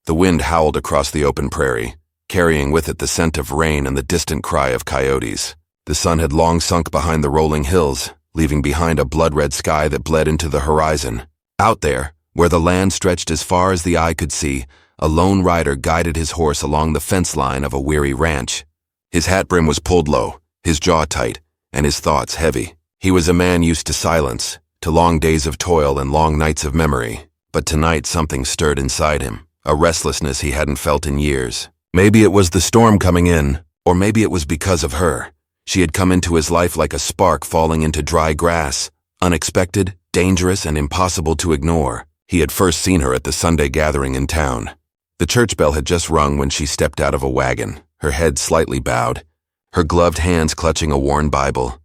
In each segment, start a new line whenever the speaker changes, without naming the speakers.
The wind howled across the open prairie, carrying with it the scent of rain and the distant cry of coyotes. The sun had long sunk behind the rolling hills, leaving behind a blood-red sky that bled into the horizon. Out there, where the land stretched as far as the eye could see, a lone rider guided his horse along the fence line of a weary ranch. His hat brim was pulled low, his jaw tight, and his thoughts heavy. He was a man used to silence, to long days of toil and long nights of memory. But tonight something stirred inside him, a restlessness he hadn't felt in years. Maybe it was the storm coming in, or maybe it was because of her. She had come into his life like a spark falling into dry grass, unexpected, dangerous, and impossible to ignore. He had first seen her at the Sunday gathering in town. The church bell had just rung when she stepped out of a wagon, her head slightly bowed, her gloved hands clutching a worn Bible.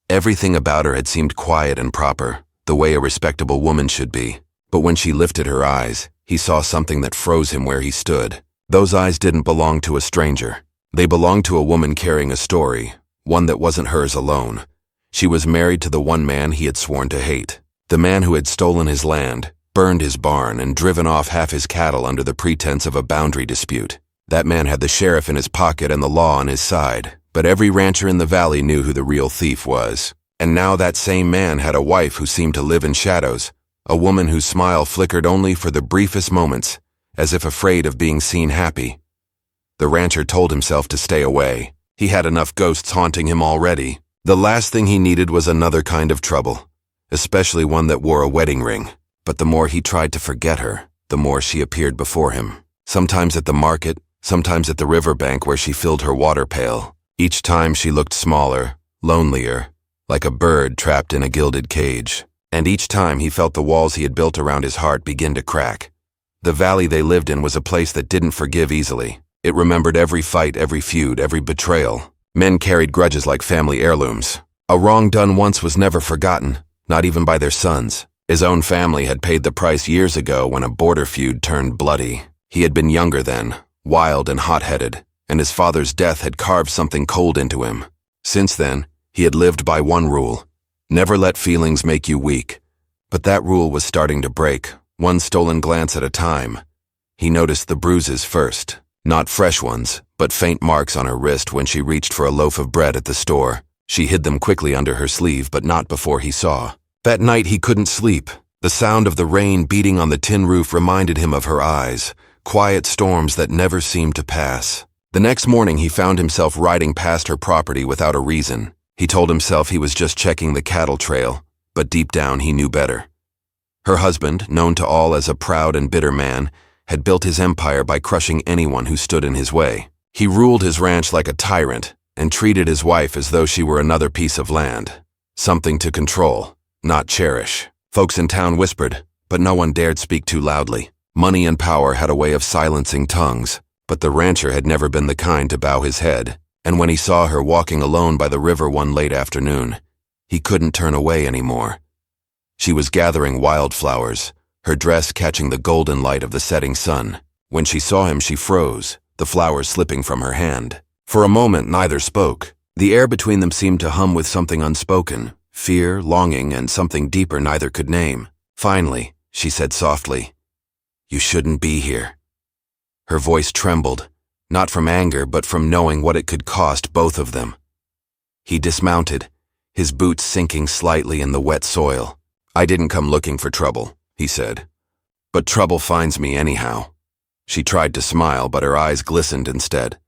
Everything about her had seemed quiet and proper, the way a respectable woman should be. But when she lifted her eyes, he saw something that froze him where he stood. Those eyes didn't belong to a stranger. They belonged to a woman carrying a story, one that wasn't hers alone. She was married to the one man he had sworn to hate, the man who had stolen his land, burned his barn, and driven off half his cattle under the pretense of a boundary dispute. That man had the sheriff in his pocket and the law on his side, but every rancher in the valley knew who the real thief was. And now that same man had a wife who seemed to live in shadows, a woman whose smile flickered only for the briefest moments, as if afraid of being seen happy. The rancher told himself to stay away. He had enough ghosts haunting him already. The last thing he needed was another kind of trouble, especially one that wore a wedding ring. But the more he tried to forget her, the more she appeared before him. Sometimes at the market, sometimes at the riverbank where she filled her water pail. Each time she looked smaller, lonelier, like a bird trapped in a gilded cage. And each time he felt the walls he had built around his heart begin to crack. The valley they lived in was a place that didn't forgive easily. It remembered every fight, every feud, every betrayal. Men carried grudges like family heirlooms. A wrong done once was never forgotten, not even by their sons. His own family had paid the price years ago when a border feud turned bloody. He had been younger then, wild and hot-headed, and his father's death had carved something cold into him. Since then, he had lived by one rule: never let feelings make you weak. But that rule was starting to break, one stolen glance at a time. He noticed the bruises first, not fresh ones, but faint marks on her wrist when she reached for a loaf of bread at the store. She hid them quickly under her sleeve, but not before he saw. That night he couldn't sleep. The sound of the rain beating on the tin roof reminded him of her eyes, quiet storms that never seemed to pass. The next morning he found himself riding past her property without a reason. He told himself he was just checking the cattle trail, but deep down he knew better. Her husband, known to all as a proud and bitter man, had built his empire by crushing anyone who stood in his way. He ruled his ranch like a tyrant and treated his wife as though she were another piece of land, something to control, not cherish. Folks in town whispered, but no one dared speak too loudly. Money and power had a way of silencing tongues, but the rancher had never been the kind to bow his head. And when he saw her walking alone by the river one late afternoon, he couldn't turn away anymore. She was gathering wildflowers, her dress catching the golden light of the setting sun. When she saw him, she froze, the flowers slipping from her hand. For a moment, neither spoke. The air between them seemed to hum with something unspoken, fear, longing, and something deeper neither could name. Finally, she said softly, "You shouldn't be here." Her voice trembled, not from anger, but from knowing what it could cost both of them. He dismounted, his boots sinking slightly in the wet soil. "I didn't come looking for trouble," he said. "But trouble finds me anyhow." She tried to smile, but her eyes glistened instead.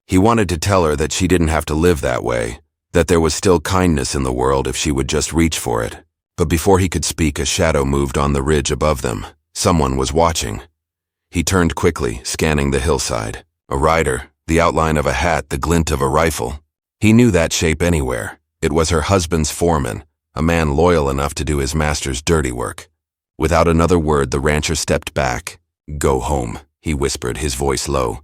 He wanted to tell her that she didn't have to live that way, that there was still kindness in the world if she would just reach for it. But before he could speak, a shadow moved on the ridge above them. Someone was watching. He turned quickly, scanning the hillside. A rider, the outline of a hat, the glint of a rifle. He knew that shape anywhere. It was her husband's foreman, a man loyal enough to do his master's dirty work. Without another word, the rancher stepped back. "Go home," he whispered, his voice low.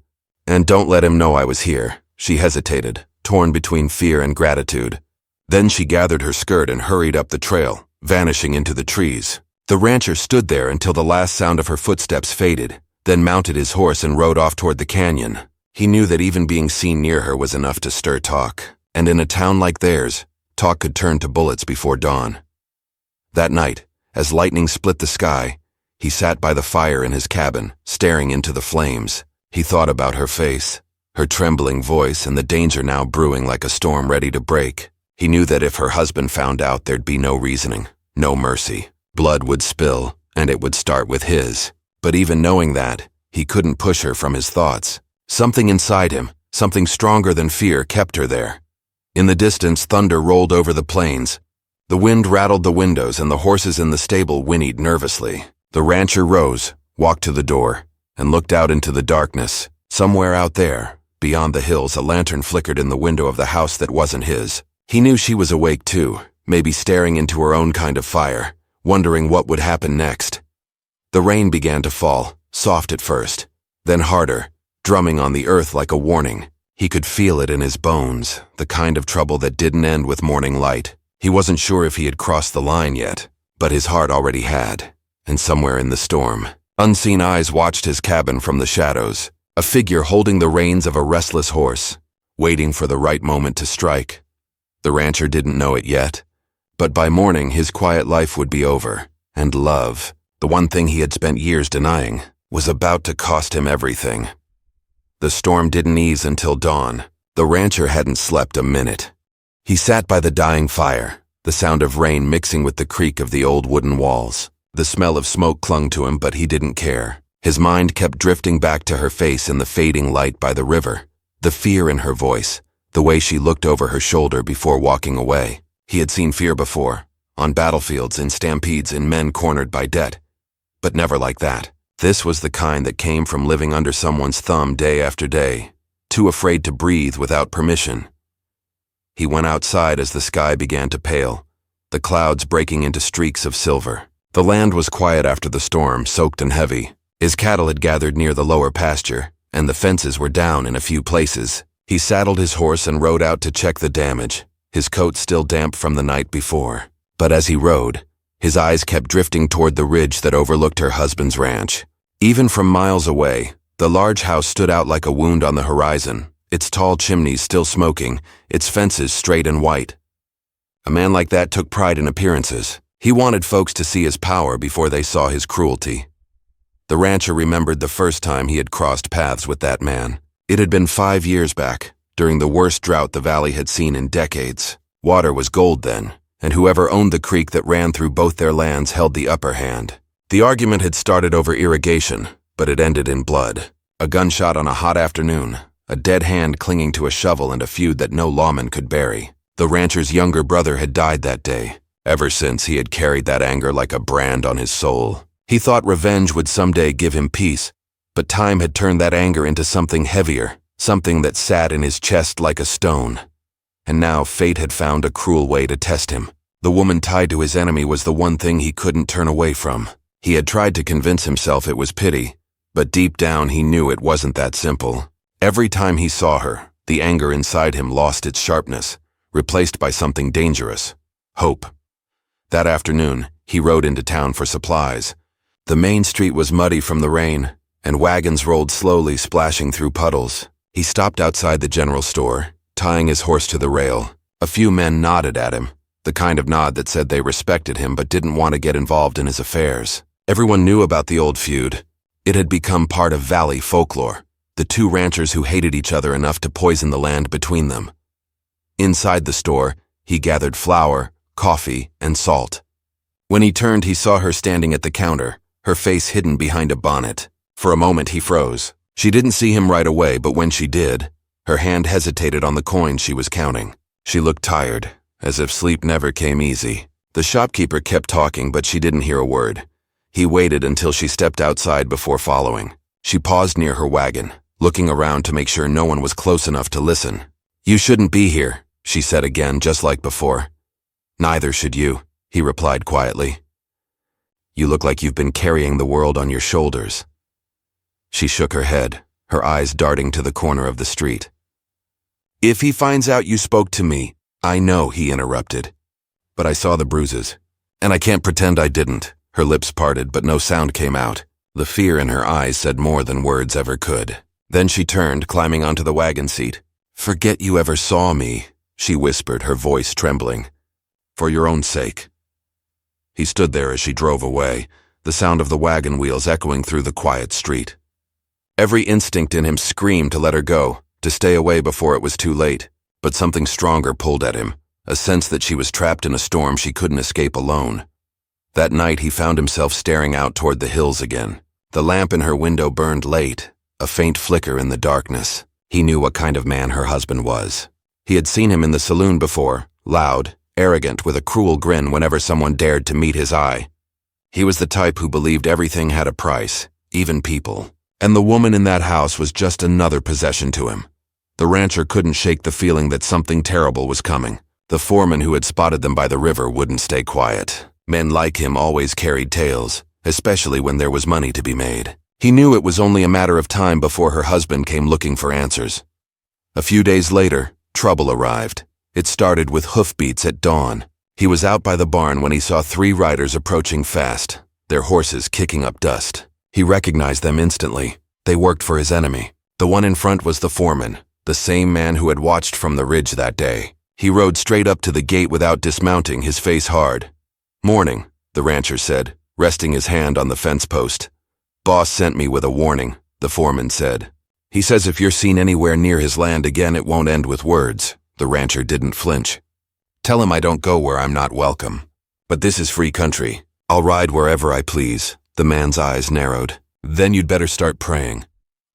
"And don't let him know I was here." She hesitated, torn between fear and gratitude. Then she gathered her skirt and hurried up the trail, vanishing into the trees. The rancher stood there until the last sound of her footsteps faded, then mounted his horse and rode off toward the canyon. He knew that even being seen near her was enough to stir talk, and in a town like theirs, talk could turn to bullets before dawn. That night, as lightning split the sky, He sat by the fire in his cabin, staring into the flames. He thought about her face, her trembling voice, and the danger now brewing like a storm ready to break. He knew that if her husband found out, there'd be no reasoning, no mercy. Blood would spill, and it would start with his. But even knowing that, he couldn't push her from his thoughts. Something inside him, something stronger than fear, kept her there. In the distance, thunder rolled over the plains. The wind rattled the windows, and the horses in the stable whinnied nervously. The rancher rose, walked to the door, and looked out into the darkness. Somewhere out there, beyond the hills, a lantern flickered in the window of the house that wasn't his. He knew she was awake too, maybe staring into her own kind of fire, wondering what would happen next. The rain began to fall, soft at first, then harder, drumming on the earth like a warning. He could feel it in his bones, the kind of trouble that didn't end with morning light. He wasn't sure if he had crossed the line yet, but his heart already had. And somewhere in the storm, unseen eyes watched his cabin from the shadows, a figure holding the reins of a restless horse, waiting for the right moment to strike. The rancher didn't know it yet, but by morning his quiet life would be over, and love, the one thing he had spent years denying, was about to cost him everything. The storm didn't ease until dawn. The rancher hadn't slept a minute. He sat by the dying fire, the sound of rain mixing with the creak of the old wooden walls. The smell of smoke clung to him, but he didn't care. His mind kept drifting back to her face in the fading light by the river, the fear in her voice, the way she looked over her shoulder before walking away. He had seen fear before, on battlefields, in stampedes, in men cornered by debt. But never like that. This was the kind that came from living under someone's thumb day after day, too afraid to breathe without permission. He went outside as the sky began to pale, the clouds breaking into streaks of silver. The land was quiet after the storm, soaked and heavy. His cattle had gathered near the lower pasture, and the fences were down in a few places. He saddled his horse and rode out to check the damage, his coat still damp from the night before. But as he rode, his eyes kept drifting toward the ridge that overlooked her husband's ranch. Even from miles away, the large house stood out like a wound on the horizon, its tall chimneys still smoking, its fences straight and white. A man like that took pride in appearances. He wanted folks to see his power before they saw his cruelty. The rancher remembered the first time he had crossed paths with that man. It had been 5 years back, during the worst drought the valley had seen in decades. Water was gold then, and whoever owned the creek that ran through both their lands held the upper hand. The argument had started over irrigation, but it ended in blood. A gunshot on a hot afternoon, a dead hand clinging to a shovel, and a feud that no lawman could bury. The rancher's younger brother had died that day. Ever since, he had carried that anger like a brand on his soul. He thought revenge would someday give him peace, but time had turned that anger into something heavier, something that sat in his chest like a stone. And now fate had found a cruel way to test him. The woman tied to his enemy was the one thing he couldn't turn away from. He had tried to convince himself it was pity, but deep down he knew it wasn't that simple. Every time he saw her, the anger inside him lost its sharpness, replaced by something dangerous: hope. That afternoon, he rode into town for supplies. The main street was muddy from the rain, and wagons rolled slowly, splashing through puddles. He stopped outside the general store, tying his horse to the rail. A few men nodded at him, the kind of nod that said they respected him but didn't want to get involved in his affairs. Everyone knew about the old feud. It had become part of valley folklore, the two ranchers who hated each other enough to poison the land between them. Inside the store, he gathered flour, coffee, and salt. When he turned, he saw her standing at the counter, her face hidden behind a bonnet. For a moment he froze. She didn't see him right away, but when she did, her hand hesitated on the coins she was counting. She looked tired, as if sleep never came easy. The shopkeeper kept talking, but she didn't hear a word. He waited until she stepped outside before following. She paused near her wagon, looking around to make sure no one was close enough to listen. "You shouldn't be here," she said again, just like before. "Neither should you," he replied quietly. "You look like you've been carrying the world on your shoulders." She shook her head, her eyes darting to the corner of the street. "If he finds out you spoke to me—" "I know," he interrupted. "But I saw the bruises, and I can't pretend I didn't." Her lips parted, but no sound came out. The fear in her eyes said more than words ever could. Then she turned, climbing onto the wagon seat. "Forget you ever saw me," she whispered, her voice trembling. "For your own sake." He stood there as she drove away, the the sound of the wagon wheels echoing through the quiet street. Every instinct in him screamed to let her go, to stay away before it was too late, but something stronger pulled at him, a sense that she was trapped in a storm she couldn't escape alone. That night he found himself staring out toward the hills again. The lamp in her window burned late, a faint flicker in the darkness. He knew what kind of man her husband was. He had seen him in the saloon before, loud, arrogant, with a cruel grin whenever someone dared to meet his eye. He was the type who believed everything had a price, even people. And the woman in that house was just another possession to him. The rancher couldn't shake the feeling that something terrible was coming. The foreman who had spotted them by the river wouldn't stay quiet. Men like him always carried tales, especially when there was money to be made. He knew it was only a matter of time before her husband came looking for answers. A few days later, trouble arrived. It started with hoofbeats at dawn. He was out by the barn when he saw 3 riders approaching fast, their horses kicking up dust. He recognized them instantly. They worked for his enemy. The one in front was the foreman, the same man who had watched from the ridge that day. He rode straight up to the gate without dismounting, his face hard. "Morning," the rancher said, resting his hand on the fence post. "Boss sent me with a warning," the foreman said. "He says if you're seen anywhere near his land again, it won't end with words." The rancher didn't flinch. "Tell him I don't go where I'm not welcome. But this is free country. I'll ride wherever I please." The man's eyes narrowed. "Then you'd better start praying.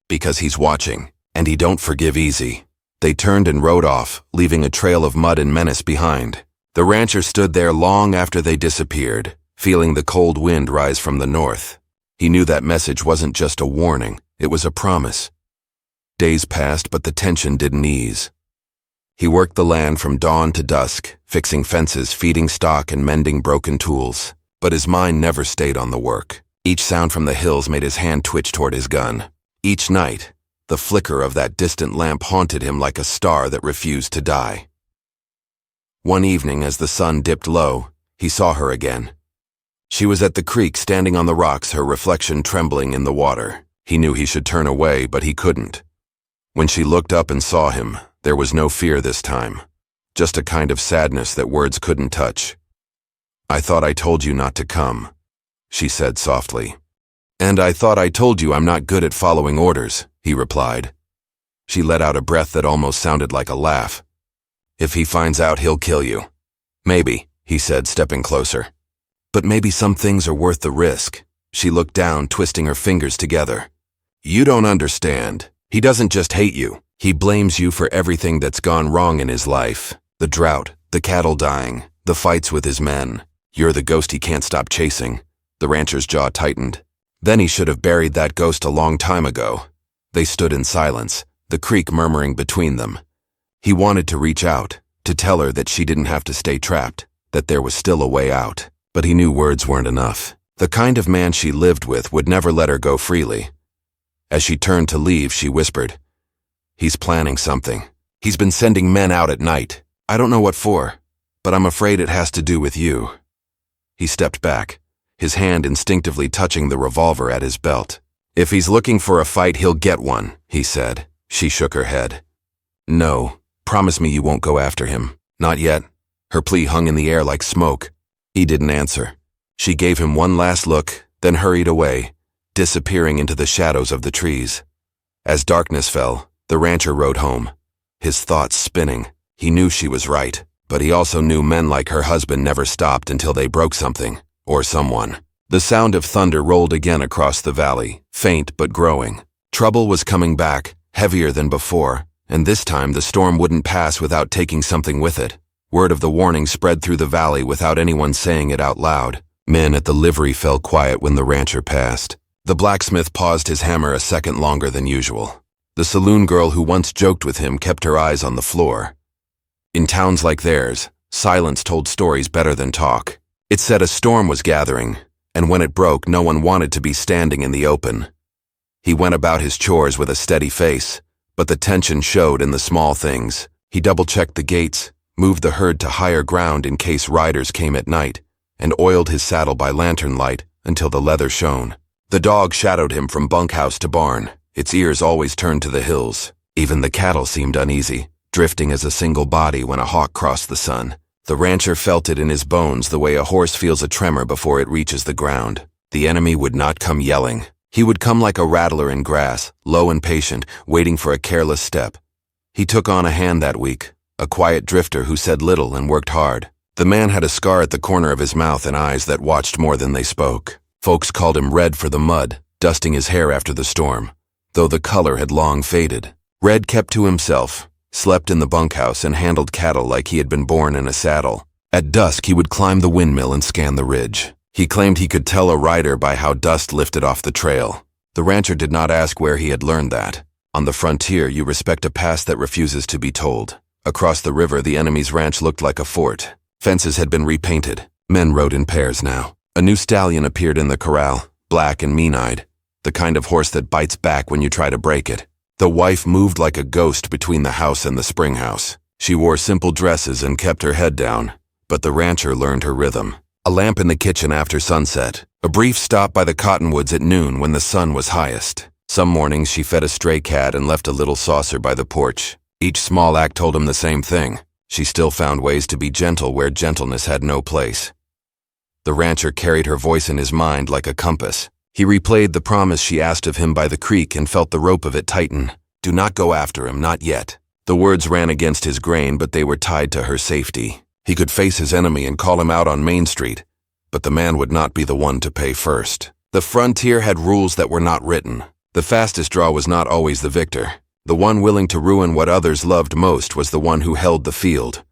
Because he's watching, and he don't forgive easy." They turned and rode off, leaving a trail of mud and menace behind. The rancher stood there long after they disappeared, feeling the cold wind rise from the north. He knew that message wasn't just a warning, it was a promise. Days passed, but the tension didn't ease. He worked the land from dawn to dusk, fixing fences, feeding stock, and mending broken tools. But his mind never stayed on the work. Each sound from the hills made his hand twitch toward his gun. Each night, the flicker of that distant lamp haunted him like a star that refused to die. One evening, as the sun dipped low, he saw her again. She was at the creek, standing on the rocks, her reflection trembling in the water. He knew he should turn away, but he couldn't. When she looked up and saw him, there was no fear this time, just a kind of sadness that words couldn't touch. "I thought I told you not to come," she said softly. "And I thought I told you I'm not good at following orders," he replied. She let out a breath that almost sounded like a laugh. "If he finds out, he'll kill you." "Maybe," he said, stepping closer. "But maybe some things are worth the risk." She looked down, twisting her fingers together. "You don't understand. He doesn't just hate you. He blames you for everything that's gone wrong in his life. The drought, the cattle dying, the fights with his men. You're the ghost he can't stop chasing." The rancher's jaw tightened. Then he should have buried that ghost a long time ago. They stood in silence, the creek murmuring between them. He wanted to reach out, to tell her that she didn't have to stay trapped, that there was still a way out. But he knew words weren't enough. The kind of man she lived with would never let her go freely. As she turned to leave, she whispered, "He's planning something. He's been sending men out at night. I don't know what for, but I'm afraid it has to do with you." He stepped back, his hand instinctively touching the revolver at his belt. "If he's looking for a fight, he'll get one," he said. She shook her head. "No, promise me you won't go after him." "Not yet." Her plea hung in the air like smoke. He didn't answer. She gave him one last look, then hurried away, disappearing into the shadows of the trees. As darkness fell, the rancher rode home, his thoughts spinning. He knew she was right, but he also knew men like her husband never stopped until they broke something, or someone. The sound of thunder rolled again across the valley, faint but growing. Trouble was coming back, heavier than before, and this time the storm wouldn't pass without taking something with it. Word of the warning spread through the valley without anyone saying it out loud. Men at the livery fell quiet when the rancher passed. The blacksmith paused his hammer a second longer than usual. The saloon girl who once joked with him kept her eyes on the floor. In towns like theirs, silence told stories better than talk. It said a storm was gathering, and when it broke, no one wanted to be standing in the open. He went about his chores with a steady face, but the tension showed in the small things. He double-checked the gates, moved the herd to higher ground in case riders came at night, and oiled his saddle by lantern light until the leather shone. The dog shadowed him from bunkhouse to barn, its ears always turned to the hills. Even the cattle seemed uneasy, drifting as a single body when a hawk crossed the sun. The rancher felt it in his bones the way a horse feels a tremor before it reaches the ground. The enemy would not come yelling. He would come like a rattler in grass, low and patient, waiting for a careless step. He took on a hand that week, a quiet drifter who said little and worked hard. The man had a scar at the corner of his mouth and eyes that watched more than they spoke. Folks called him Red for the mud, dusting his hair after the storm, though the color had long faded. Red kept to himself, slept in the bunkhouse, and handled cattle like he had been born in a saddle. At dusk, he would climb the windmill and scan the ridge. He claimed he could tell a rider by how dust lifted off the trail. The rancher did not ask where he had learned that. On the frontier, you respect a past that refuses to be told. Across the river, the enemy's ranch looked like a fort. Fences had been repainted. Men rode in pairs now. A new stallion appeared in the corral, black and mean-eyed, the kind of horse that bites back when you try to break it. The wife moved like a ghost between the house and the spring house. She wore simple dresses and kept her head down, but the rancher learned her rhythm. A lamp in the kitchen after sunset. A brief stop by the cottonwoods at noon when the sun was highest. Some mornings she fed a stray cat and left a little saucer by the porch. Each small act told him the same thing. She still found ways to be gentle where gentleness had no place. The rancher carried her voice in his mind like a compass. He replayed the promise she asked of him by the creek and felt the rope of it tighten. Do not go after him, not yet. The words ran against his grain, but they were tied to her safety. He could face his enemy and call him out on Main Street, but the man would not be the one to pay first. The frontier had rules that were not written. The fastest draw was not always the victor. The one willing to ruin what others loved most was the one who held the field.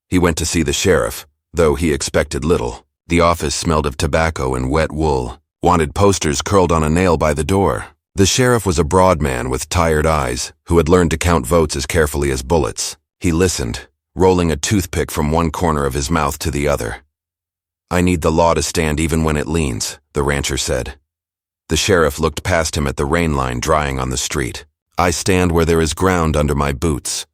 He went to see the sheriff, though he expected little. The office smelled of tobacco and wet wool. Wanted posters curled on a nail by the door. The sheriff was a broad man with tired eyes, who had learned to count votes as carefully as bullets. He listened, rolling a toothpick from one corner of his mouth to the other. I need the law to stand even when it leans, the rancher said. The sheriff looked past him at the rain line drying on the street. I stand where there is ground under my boots.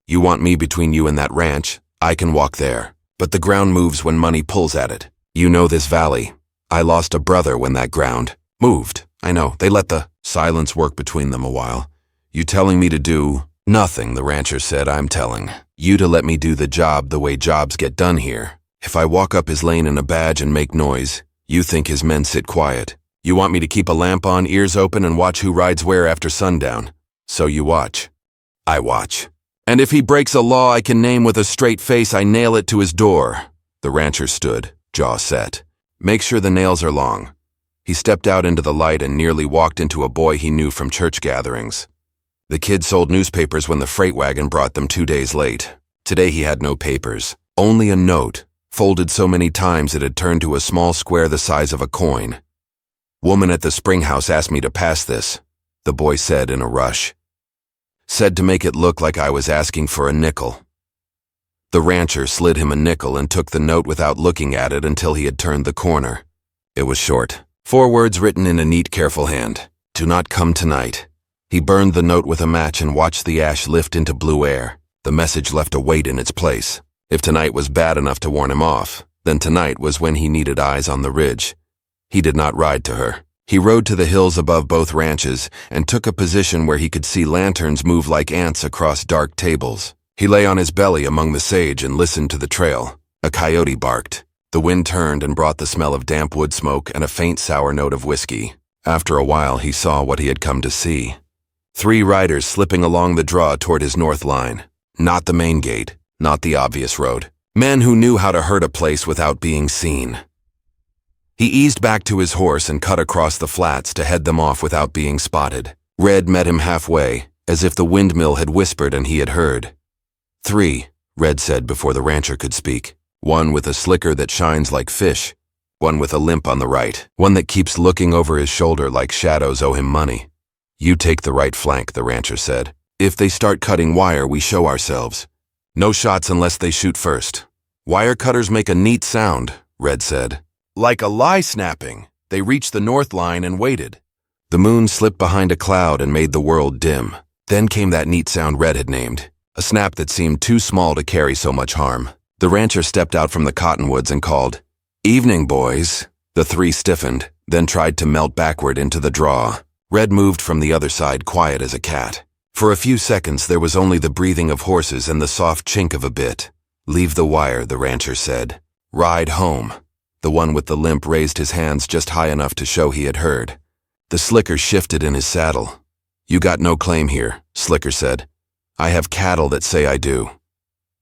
You want me between you and that ranch? I can walk there. But the ground moves when money pulls at it. You know this valley. I lost a brother when that ground moved. I know, they let the silence work between them a while. You telling me to do nothing, the rancher said. I'm telling you to let me do the job the way jobs get done here. If I walk up his lane in a badge and make noise, you think his men sit quiet. You want me to keep a lamp on, ears open, and watch who rides where after sundown. So you watch. I watch. And if he breaks a law I can name with a straight face, I nail it to his door. The rancher stood, jaw set. Make sure the nails are long. He stepped out into the light and nearly walked into a boy he knew from church gatherings. The kid sold newspapers when the freight wagon brought them 2 days late. Today he had no papers, only a note, folded so many times it had turned to a small square the size of a coin. Woman at the spring house asked me to pass this, the boy said in a rush. Said to make it look like I was asking for a nickel. The rancher slid him a nickel and took the note without looking at it until he had turned the corner. It was short. 4 words written in a neat, careful hand. Do not come tonight. He burned the note with a match and watched the ash lift into blue air. The message left a weight in its place. If tonight was bad enough to warn him off, then tonight was when he needed eyes on the ridge. He did not ride to her. He rode to the hills above both ranches and took a position where he could see lanterns move like ants across dark tables. He lay on his belly among the sage and listened to the trail. A coyote barked. The wind turned and brought the smell of damp wood smoke and a faint sour note of whiskey. After a while, he saw what he had come to see. 3 riders slipping along the draw toward his north line. Not the main gate, not the obvious road. Men who knew how to hurt a place without being seen. He eased back to his horse and cut across the flats to head them off without being spotted. Red met him halfway, as if the windmill had whispered and he had heard. 3, Red said before the rancher could speak. One with a slicker that shines like fish. One with a limp on the right. One that keeps looking over his shoulder like shadows owe him money. You take the right flank, the rancher said. If they start cutting wire, we show ourselves. No shots unless they shoot first. Wire cutters make a neat sound, Red said. Like a lie snapping. They reached the north line and waited. The moon slipped behind a cloud and made the world dim. Then came that neat sound Red had named. A snap that seemed too small to carry so much harm. The rancher stepped out from the cottonwoods and called, Evening, boys. The 3 stiffened, then tried to melt backward into the draw. Red moved from the other side quiet as a cat. For a few seconds there was only the breathing of horses and the soft chink of a bit. Leave the wire, the rancher said. Ride home. The one with the limp raised his hands just high enough to show he had heard. The Slicker shifted in his saddle. "You got no claim here," Slicker said. "I have cattle that say I do."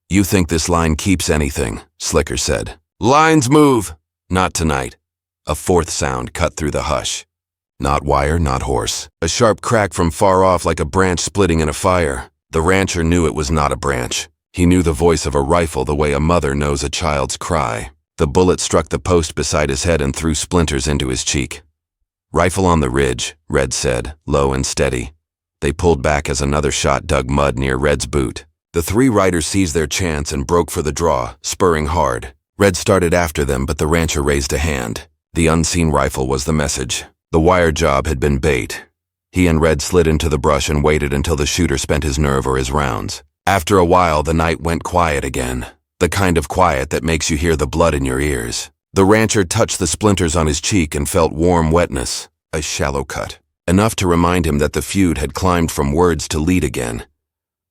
"You think this line keeps anything," Slicker said. "Lines move!" "Not tonight." A fourth sound cut through the hush. Not wire, not horse. A sharp crack from far off like a branch splitting in a fire. The rancher knew it was not a branch. He knew the voice of a rifle the way a mother knows a child's cry. The bullet struck the post beside his head and threw splinters into his cheek. "Rifle on the ridge," Red said, low and steady. They pulled back as another shot dug mud near Red's boot. The three riders seized their chance and broke for the draw, spurring hard. Red started after them, but the rancher raised a hand. The unseen rifle was the message. The wire job had been bait. He and Red slid into the brush and waited until the shooter spent his nerve or his rounds. After a while, the night went quiet again. The kind of quiet that makes you hear the blood in your ears. The rancher touched the splinters on his cheek and felt warm wetness, a shallow cut. Enough to remind him that the feud had climbed from words to lead again.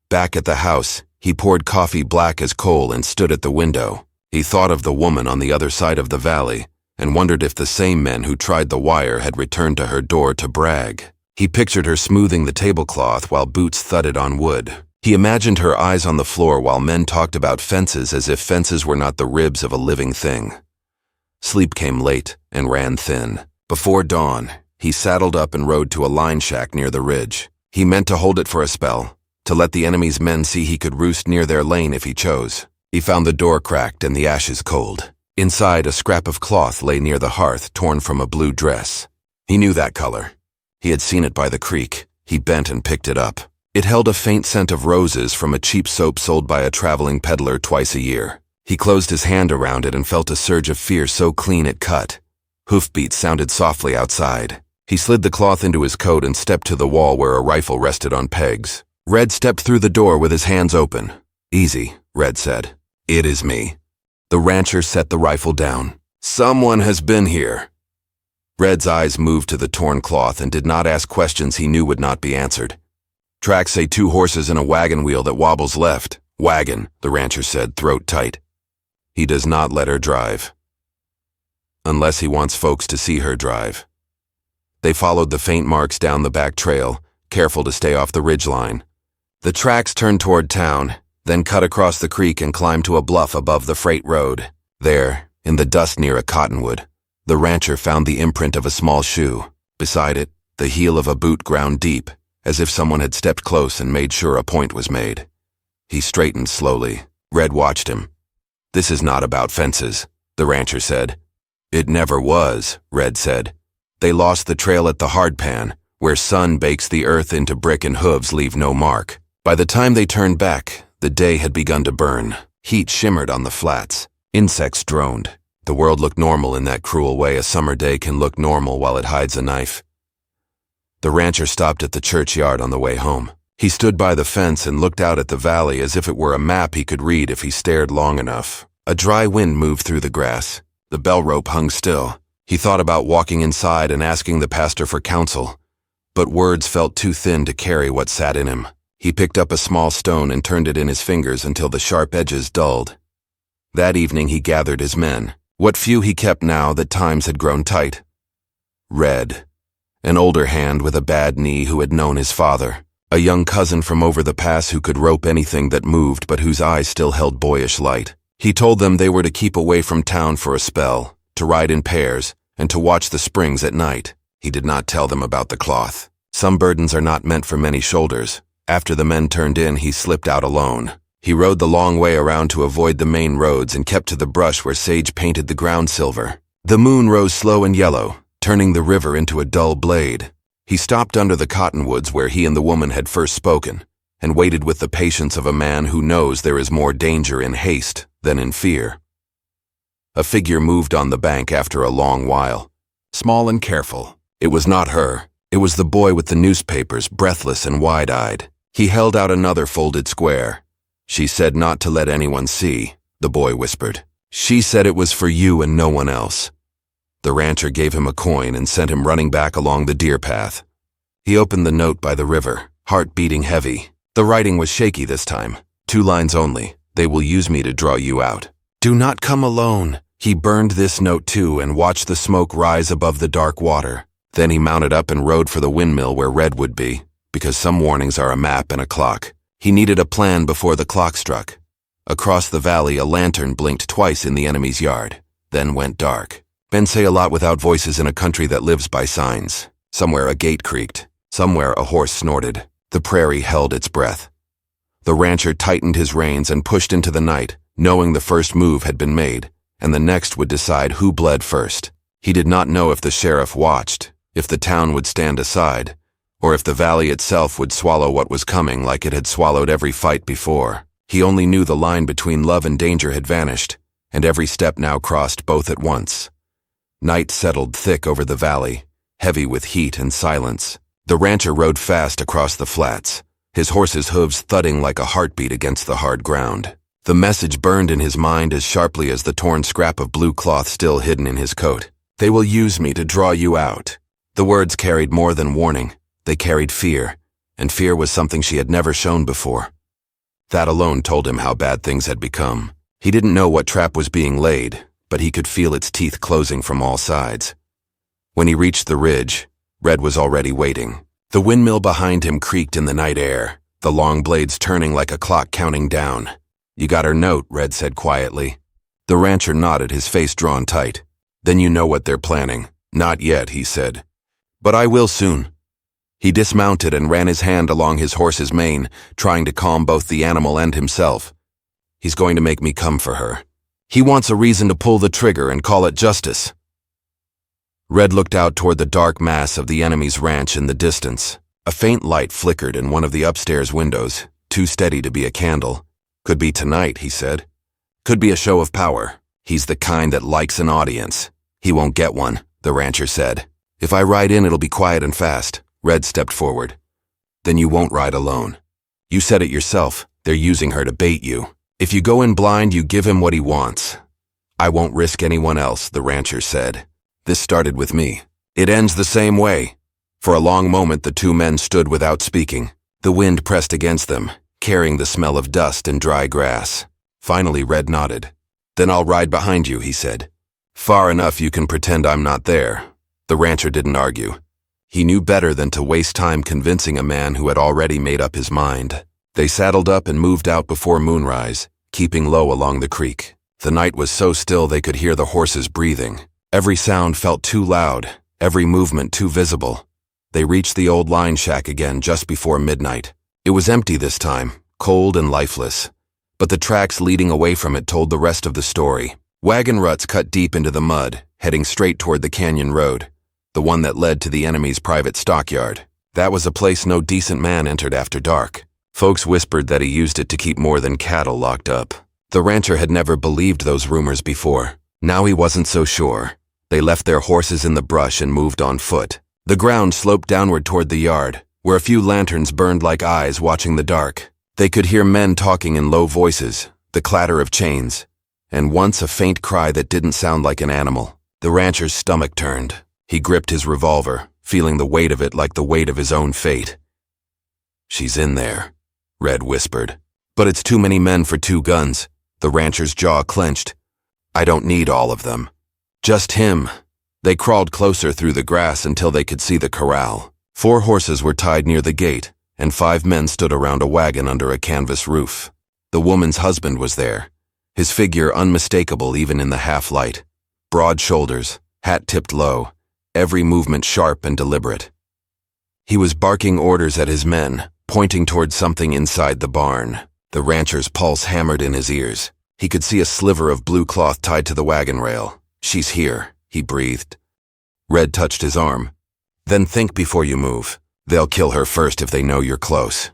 Back at the house, he poured coffee black as coal and stood at the window. He thought of the woman on the other side of the valley and wondered if the same men who tried the wire had returned to her door to brag. He pictured her smoothing the tablecloth while boots thudded on wood. He imagined her eyes on the floor while men talked about fences as if fences were not the ribs of a living thing. Sleep came late and ran thin. Before dawn, he saddled up and rode to a line shack near the ridge. He meant to hold it for a spell, to let the enemy's men see he could roost near their lane if he chose. He found the door cracked and the ashes cold. Inside, a scrap of cloth lay near the hearth, torn from a blue dress. He knew that color. He had seen it by the creek. He bent and picked it up. It held a faint scent of roses from a cheap soap sold by a traveling peddler twice a year. He closed his hand around it and felt a surge of fear so clean it cut. Hoofbeats sounded softly outside. He slid the cloth into his coat and stepped to the wall where a rifle rested on pegs. Red stepped through the door with his hands open. "Easy," Red said. "It is me." The rancher set the rifle down. "Someone has been here." Red's eyes moved to the torn cloth and did not ask questions he knew would not be answered. "Tracks say 2 horses and a wagon wheel that wobbles left." "Wagon," the rancher said, throat tight. "He does not let her drive. Unless he wants folks to see her drive." They followed the faint marks down the back trail, careful to stay off the ridgeline. The tracks turned toward town, then cut across the creek and climbed to a bluff above the freight road. There, in the dust near a cottonwood, the rancher found the imprint of a small shoe. Beside it, the heel of a boot ground deep, as if someone had stepped close and made sure a point was made. He straightened slowly. Red watched him. "This is not about fences," the rancher said. "It never was," Red said. "They lost the trail at the hardpan, where sun bakes the earth into brick and hooves leave no mark. By the time they turned back, the day had begun to burn. Heat shimmered on the flats. Insects droned. The world looked normal in that cruel way a summer day can look normal while it hides a knife." The rancher stopped at the churchyard on the way home. He stood by the fence and looked out at the valley as if it were a map he could read if he stared long enough. A dry wind moved through the grass. The bell rope hung still. He thought about walking inside and asking the pastor for counsel, but words felt too thin to carry what sat in him. He picked up a small stone and turned it in his fingers until the sharp edges dulled. That evening he gathered his men, what few he kept now that times had grown tight. Red, an older hand with a bad knee who had known his father, a young cousin from over the pass who could rope anything that moved but whose eyes still held boyish light. He told them they were to keep away from town for a spell, to ride in pairs, and to watch the springs at night. He did not tell them about the cloth. Some burdens are not meant for many shoulders. After the men turned in, he slipped out alone. He rode the long way around to avoid the main roads and kept to the brush where sage painted the ground silver. The moon rose slow and yellow, turning the river into a dull blade. He stopped under the cottonwoods where he and the woman had first spoken, and waited with the patience of a man who knows there is more danger in haste than in fear. A figure moved on the bank after a long while, small and careful. It was not her. It was the boy with the newspapers, breathless and wide-eyed. He held out another folded square. "She said not to let anyone see," the boy whispered. "She said it was for you and no one else." The rancher gave him a coin and sent him running back along the deer path. He opened the note by the river, heart beating heavy. The writing was shaky this time. 2 lines only. "They will use me to draw you out. Do not come alone. He burned this note too and watched the smoke rise above the dark water. Then he mounted up and rode for the windmill where Red would be, because some warnings are a map and a clock. He needed a plan before the clock struck. Across the valley, a lantern blinked twice in the enemy's yard, then went dark. Men say a lot without voices in a country that lives by signs. Somewhere a gate creaked. Somewhere a horse snorted. The prairie held its breath. The rancher tightened his reins and pushed into the night, knowing the first move had been made, and the next would decide who bled first. He did not know if the sheriff watched, if the town would stand aside, or if the valley itself would swallow what was coming like it had swallowed every fight before. He only knew the line between love and danger had vanished, and every step now crossed both at once. Night settled thick over the valley, heavy with heat and silence. The rancher rode fast across the flats, his horse's hooves thudding like a heartbeat against the hard ground. The message burned in his mind as sharply as the torn scrap of blue cloth still hidden in his coat. "They will use me to draw you out." The words carried more than warning. They carried fear, and fear was something she had never shown before. That alone told him how bad things had become. He didn't know what trap was being laid, but he could feel its teeth closing from all sides. When he reached the ridge, Red was already waiting. The windmill behind him creaked in the night air, the long blades turning like a clock counting down. "You got her note," Red said quietly. The rancher nodded, his face drawn tight. "Then you know what they're planning." "Not yet," he said. "But I will soon." He dismounted and ran his hand along his horse's mane, trying to calm both the animal and himself. "He's going to make me come for her. He wants a reason to pull the trigger and call it justice." Red looked out toward the dark mass of the enemy's ranch in the distance. A faint light flickered in one of the upstairs windows, too steady to be a candle. "Could be tonight," he said. "Could be a show of power. He's the kind that likes an audience." "He won't get one," the rancher said. "If I ride in, it'll be quiet and fast." Red stepped forward. "Then you won't ride alone. You said it yourself, they're using her to bait you. If you go in blind, you give him what he wants." "I won't risk anyone else," the rancher said. "This started with me. It ends the same way." For a long moment, the two men stood without speaking. The wind pressed against them, carrying the smell of dust and dry grass. Finally, Red nodded. "Then I'll ride behind you," he said. "Far enough you can pretend I'm not there." The rancher didn't argue. He knew better than to waste time convincing a man who had already made up his mind. They saddled up and moved out before moonrise, keeping low along the creek. The night was so still they could hear the horses breathing. Every sound felt too loud, every movement too visible. They reached the old line shack again just before midnight. It was empty this time, cold and lifeless. But the tracks leading away from it told the rest of the story. Wagon ruts cut deep into the mud, heading straight toward the canyon road, the one that led to the enemy's private stockyard. That was a place no decent man entered after dark. Folks whispered that he used it to keep more than cattle locked up. The rancher had never believed those rumors before. Now he wasn't so sure. They left their horses in the brush and moved on foot. The ground sloped downward toward the yard, where a few lanterns burned like eyes watching the dark. They could hear men talking in low voices, the clatter of chains, and once a faint cry that didn't sound like an animal. The rancher's stomach turned. He gripped his revolver, feeling the weight of it like the weight of his own fate. "She's in there," Red whispered. "But it's too many men for 2 guns." The rancher's jaw clenched. "I don't need all of them. Just him." They crawled closer through the grass until they could see the corral. 4 horses were tied near the gate, and 5 men stood around a wagon under a canvas roof. The woman's husband was there, his figure unmistakable even in the half-light. Broad shoulders, hat tipped low, every movement sharp and deliberate. He was barking orders at his men, pointing toward something inside the barn. The rancher's pulse hammered in his ears. He could see a sliver of blue cloth tied to the wagon rail. "She's here," he breathed. Red touched his arm. "Then think before you move. They'll kill her first if they know you're close."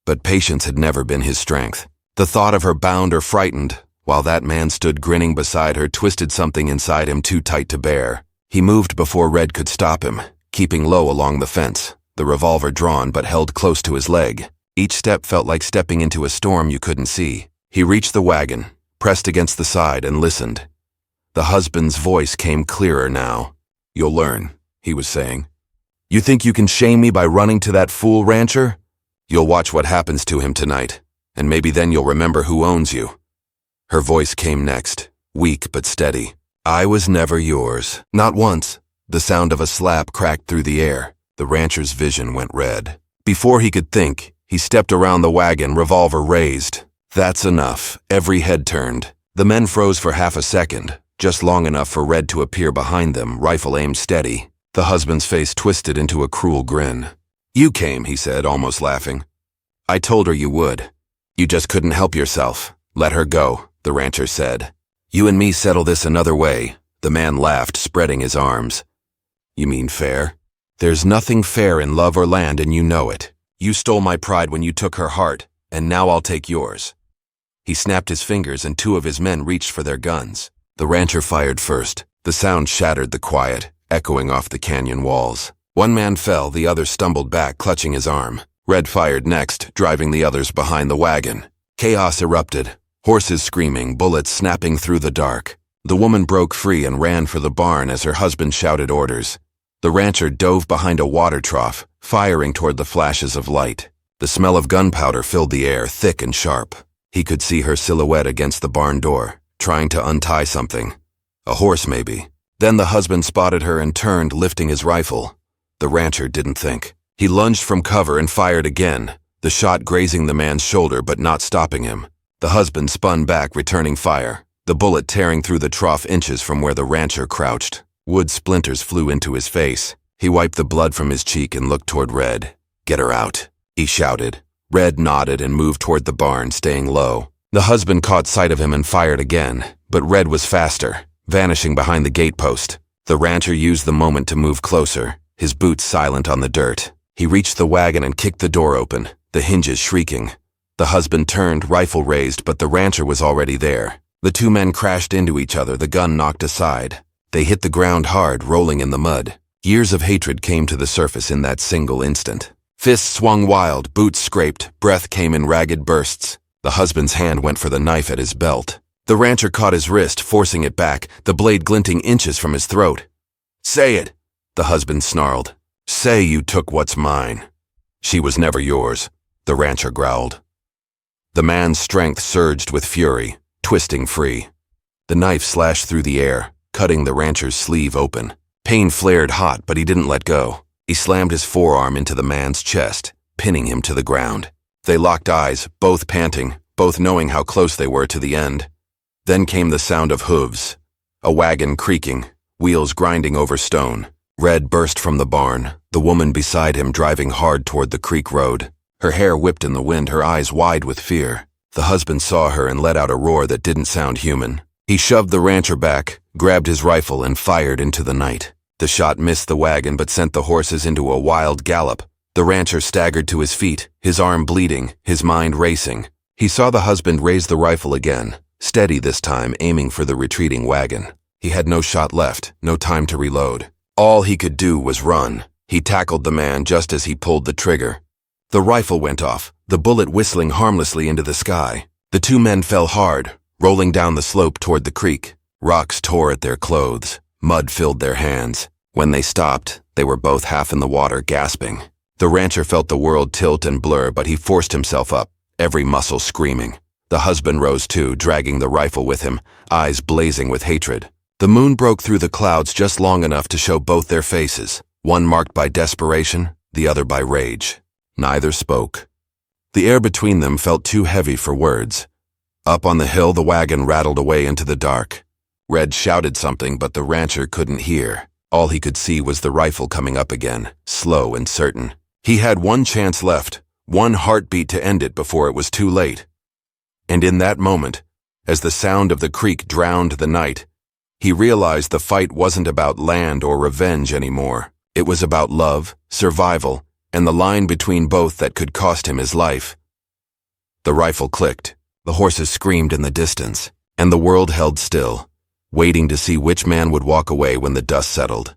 But patience had never been his strength. The thought of her bound or frightened, while that man stood grinning beside her, twisted something inside him too tight to bear. He moved before Red could stop him, keeping low along the fence, the revolver drawn but held close to his leg. Each step felt like stepping into a storm you couldn't see. He reached the wagon, pressed against the side, and listened. The husband's voice came clearer now. "You'll learn," he was saying. "You think you can shame me by running to that fool rancher? You'll watch what happens to him tonight, and maybe then you'll remember who owns you." Her voice came next, weak but steady. I was never yours. Not once. The sound of a slap cracked through the air. The rancher's vision went red. Before he could think, he stepped around the wagon, revolver raised. That's enough. Every head turned. The men froze for half a second, just long enough for Red to appear behind them, rifle aimed steady. The husband's face twisted into a cruel grin. You came, he said, almost laughing. I told her you would. You just couldn't help yourself. Let her go, the rancher said. You and me settle this another way. The man laughed, spreading his arms. You mean fair? There's nothing fair in love or land, and you know it. You stole my pride when you took her heart, and now I'll take yours. He snapped his fingers and two of his men reached for their guns. The rancher fired first. The sound shattered the quiet, echoing off the canyon walls. One man fell, the other stumbled back, clutching his arm. Red fired next, driving the others behind the wagon. Chaos erupted. Horses screaming, bullets snapping through the dark. The woman broke free and ran for the barn as her husband shouted orders. The rancher dove behind a water trough, firing toward the flashes of light. The smell of gunpowder filled the air, thick and sharp. He could see her silhouette against the barn door, trying to untie something. A horse, maybe. Then the husband spotted her and turned, lifting his rifle. The rancher didn't think. He lunged from cover and fired again, the shot grazing the man's shoulder but not stopping him. The husband spun back, returning fire, the bullet tearing through the trough inches from where the rancher crouched. Wood splinters flew into his face. He wiped the blood from his cheek and looked toward Red. Get her out, he shouted. Red nodded and moved toward the barn, staying low. The husband caught sight of him and fired again, but Red was faster, vanishing behind the gatepost. The rancher used the moment to move closer, his boots silent on the dirt. He reached the wagon and kicked the door open, the hinges shrieking. The husband turned, rifle raised, but the rancher was already there. The two men crashed into each other, the gun knocked aside. They hit the ground hard, rolling in the mud. Years of hatred came to the surface in that single instant. Fists swung wild, boots scraped, breath came in ragged bursts. The husband's hand went for the knife at his belt. The rancher caught his wrist, forcing it back, the blade glinting inches from his throat. Say it, the husband snarled. Say you took what's mine. She was never yours, the rancher growled. The man's strength surged with fury, twisting free. The knife slashed through the air, cutting the rancher's sleeve open. Pain flared hot, but he didn't let go. He slammed his forearm into the man's chest, pinning him to the ground. They locked eyes, both panting, both knowing how close they were to the end. Then came the sound of hooves, a wagon creaking, wheels grinding over stone. Red burst from the barn, the woman beside him driving hard toward the creek road. Her hair whipped in the wind, her eyes wide with fear. The husband saw her and let out a roar that didn't sound human. He shoved the rancher back, grabbed his rifle, and fired into the night. The shot missed the wagon but sent the horses into a wild gallop. The rancher staggered to his feet, his arm bleeding, his mind racing. He saw the husband raise the rifle again, steady this time, aiming for the retreating wagon. He had no shot left, no time to reload. All he could do was run. He tackled the man just as he pulled the trigger. The rifle went off, the bullet whistling harmlessly into the sky. The two men fell hard, rolling down the slope toward the creek. Rocks tore at their clothes. Mud filled their hands. When they stopped, they were both half in the water, gasping. The rancher felt the world tilt and blur, but he forced himself up, every muscle screaming. The husband rose too, dragging the rifle with him, eyes blazing with hatred. The moon broke through the clouds just long enough to show both their faces, one marked by desperation, the other by rage. Neither spoke. The air between them felt too heavy for words. Up on the hill, the wagon rattled away into the dark. Red shouted something, but the rancher couldn't hear. All he could see was the rifle coming up again, slow and certain. He had one chance left, one heartbeat to end it before it was too late. And in that moment, as the sound of the creek drowned the night, he realized the fight wasn't about land or revenge anymore. It was about love, survival, and the line between both that could cost him his life. The rifle clicked, the horses screamed in the distance, and the world held still, waiting to see which man would walk away when the dust settled.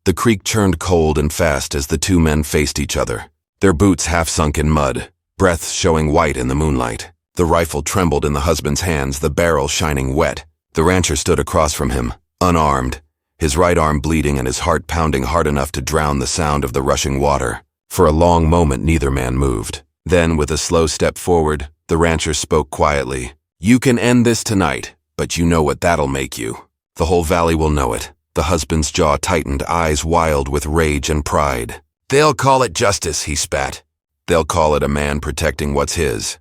The creek churned cold and fast as the two men faced each other, their boots half sunk in mud, breaths showing white in the moonlight. The rifle trembled in the husband's hands, the barrel shining wet. The rancher stood across from him, unarmed, his right arm bleeding and his heart pounding hard enough to drown the sound of the rushing water. For a long moment, neither man moved. Then, with a slow step forward, the rancher spoke quietly. You can end this tonight, but you know what that'll make you. The whole valley will know it. The husband's jaw tightened, eyes wild with rage and pride. They'll call it justice, he spat. They'll call it a man protecting what's his.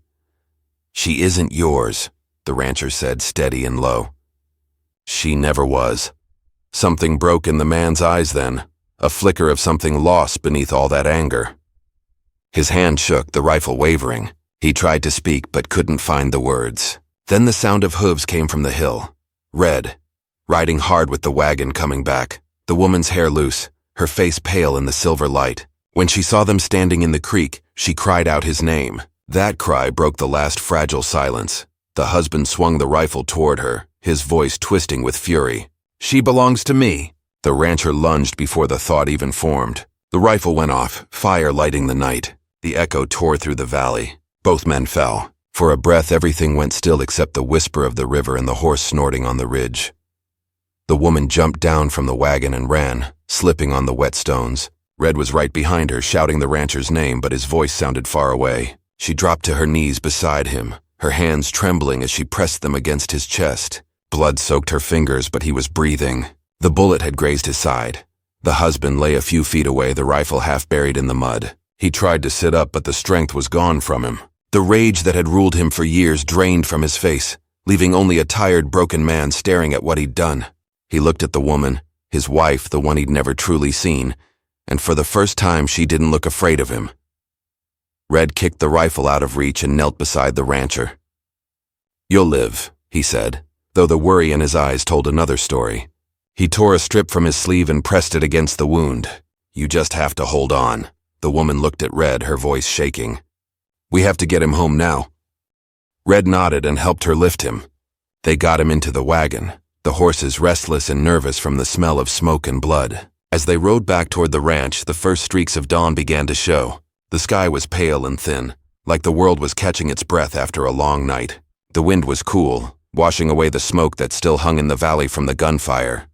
She isn't yours, the rancher said, steady and low. She never was. Something broke in the man's eyes then, a flicker of something lost beneath all that anger. His hand shook, the rifle wavering. He tried to speak but couldn't find the words. Then the sound of hooves came from the hill. Red, riding hard with the wagon coming back, the woman's hair loose, her face pale in the silver light. When she saw them standing in the creek, she cried out his name. That cry broke the last fragile silence. The husband swung the rifle toward her, his voice twisting with fury. She belongs to me. The rancher lunged before the thought even formed. The rifle went off, fire lighting the night. The echo tore through the valley. Both men fell. For a breath, everything went still except the whisper of the river and the horse snorting on the ridge. The woman jumped down from the wagon and ran, slipping on the wet stones. Red was right behind her, shouting the rancher's name, but his voice sounded far away. She dropped to her knees beside him, her hands trembling as she pressed them against his chest. Blood soaked her fingers, but he was breathing. The bullet had grazed his side. The husband lay a few feet away, the rifle half buried in the mud. He tried to sit up, but the strength was gone from him. The rage that had ruled him for years drained from his face, leaving only a tired, broken man staring at what he'd done. He looked at the woman, his wife, the one he'd never truly seen, and for the first time she didn't look afraid of him. Red kicked the rifle out of reach and knelt beside the rancher. "You'll live," he said, though the worry in his eyes told another story. He tore a strip from his sleeve and pressed it against the wound. "You just have to hold on." The woman looked at Red, her voice shaking. "We have to get him home now." Red nodded and helped her lift him. They got him into the wagon, the horses restless and nervous from the smell of smoke and blood. As they rode back toward the ranch, the first streaks of dawn began to show. The sky was pale and thin, like the world was catching its breath after a long night. The wind was cool, washing away the smoke that still hung in the valley from the gunfire.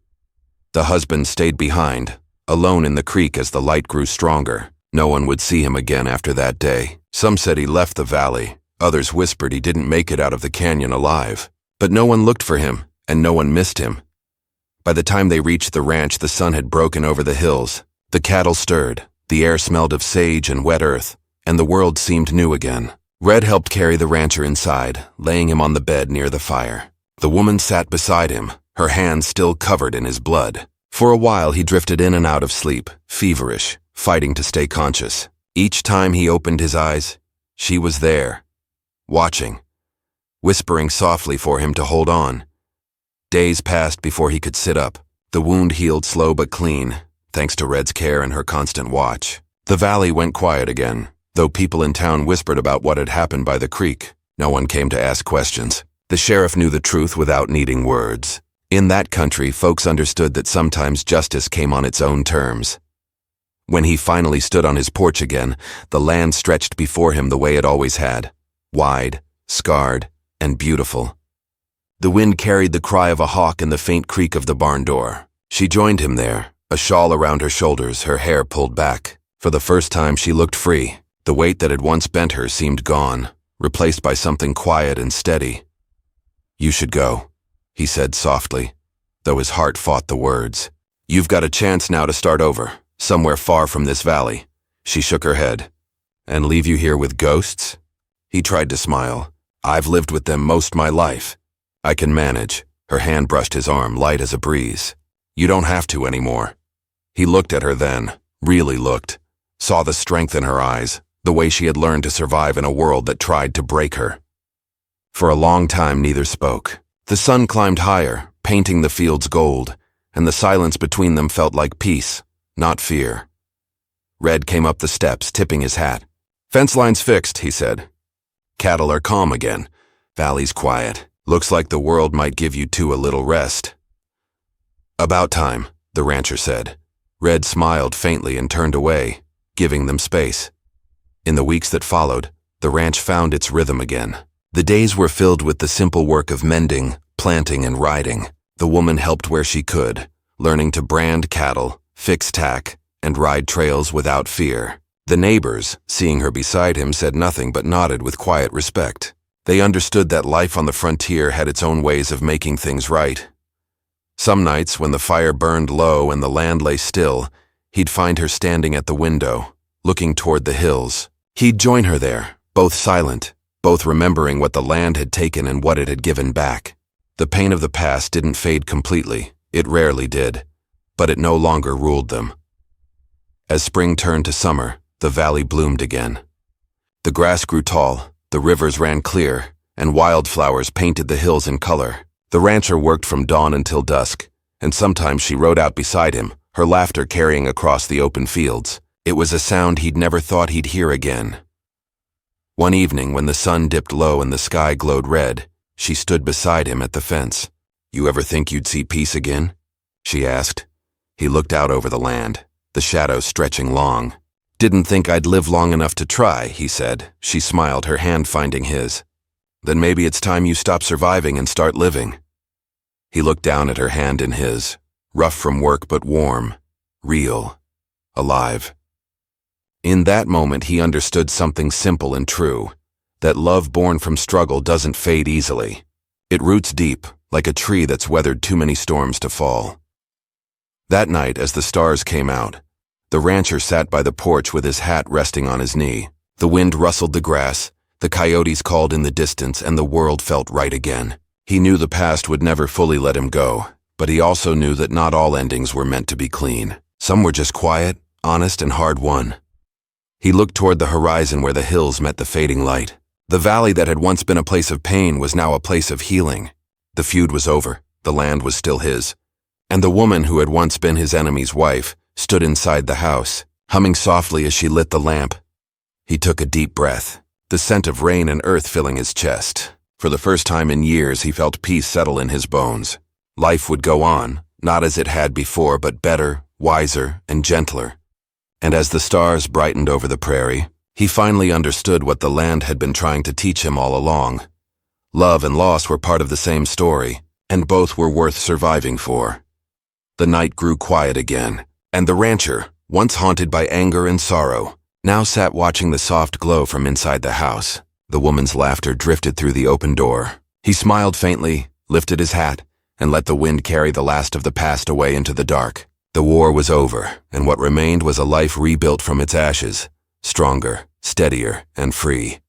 The husband stayed behind, alone in the creek as the light grew stronger. No one would see him again after that day. Some said he left the valley. Others whispered he didn't make it out of the canyon alive. But no one looked for him, and no one missed him. By the time they reached the ranch, the sun had broken over the hills. The cattle stirred, the air smelled of sage and wet earth, and the world seemed new again. Red helped carry the rancher inside, laying him on the bed near the fire. The woman sat beside him, her hands still covered in his blood. For a while he drifted in and out of sleep, feverish, fighting to stay conscious. Each time he opened his eyes, she was there, watching, whispering softly for him to hold on. Days passed before he could sit up. The wound healed slow but clean, thanks to Red's care and her constant watch. The valley went quiet again, though people in town whispered about what had happened by the creek. No one came to ask questions. The sheriff knew the truth without needing words. In that country, folks understood that sometimes justice came on its own terms. When he finally stood on his porch again, the land stretched before him the way it always had, wide, scarred, and beautiful. The wind carried the cry of a hawk and the faint creak of the barn door. She joined him there, a shawl around her shoulders, her hair pulled back. For the first time she looked free. The weight that had once bent her seemed gone, replaced by something quiet and steady. "You should go," he said softly, though his heart fought the words. "You've got a chance now to start over. Somewhere far from this valley." She shook her head. "And leave you here with ghosts?" He tried to smile. "I've lived with them most my life. I can manage." Her hand brushed his arm, light as a breeze. "You don't have to anymore." He looked at her then, really looked, saw the strength in her eyes, the way she had learned to survive in a world that tried to break her. For a long time neither spoke. The sun climbed higher, painting the fields gold, and the silence between them felt like peace, not fear. Red came up the steps, tipping his hat. "Fence line's fixed," he said. "Cattle are calm again. Valley's quiet. Looks like the world might give you two a little rest." "About time," the rancher said. Red smiled faintly and turned away, giving them space. In the weeks that followed, the ranch found its rhythm again. The days were filled with the simple work of mending, planting, and riding. The woman helped where she could, learning to brand cattle, fix tack, and ride trails without fear. The neighbors, seeing her beside him, said nothing but nodded with quiet respect. They understood that life on the frontier had its own ways of making things right. Some nights, when the fire burned low and the land lay still, he'd find her standing at the window, looking toward the hills. He'd join her there, both silent, both remembering what the land had taken and what it had given back. The pain of the past didn't fade completely, it rarely did, but it no longer ruled them. As spring turned to summer, the valley bloomed again. The grass grew tall, the rivers ran clear, and wildflowers painted the hills in color. The rancher worked from dawn until dusk, and sometimes she rode out beside him, her laughter carrying across the open fields. It was a sound he'd never thought he'd hear again. One evening, when the sun dipped low and the sky glowed red, she stood beside him at the fence. "You ever think you'd see peace again?" she asked. He looked out over the land, the shadows stretching long. "Didn't think I'd live long enough to try," he said. She smiled, her hand finding his. "Then maybe it's time you stop surviving and start living." He looked down at her hand in his, rough from work but warm, real, alive. In that moment he understood something simple and true, that love born from struggle doesn't fade easily. It roots deep, like a tree that's weathered too many storms to fall. That night, as the stars came out, the rancher sat by the porch with his hat resting on his knee. The wind rustled the grass, the coyotes called in the distance, and the world felt right again. He knew the past would never fully let him go, but he also knew that not all endings were meant to be clean. Some were just quiet, honest, and hard-won. He looked toward the horizon where the hills met the fading light. The valley that had once been a place of pain was now a place of healing. The feud was over, the land was still his, and the woman who had once been his enemy's wife stood inside the house, humming softly as she lit the lamp. He took a deep breath, the scent of rain and earth filling his chest. For the first time in years, he felt peace settle in his bones. Life would go on, not as it had before, but better, wiser, and gentler. And as the stars brightened over the prairie, he finally understood what the land had been trying to teach him all along. Love and loss were part of the same story, and both were worth surviving for. The night grew quiet again, and the rancher, once haunted by anger and sorrow, now sat watching the soft glow from inside the house. The woman's laughter drifted through the open door. He smiled faintly, lifted his hat, and let the wind carry the last of the past away into the dark. The war was over, and what remained was a life rebuilt from its ashes, stronger, steadier, and free.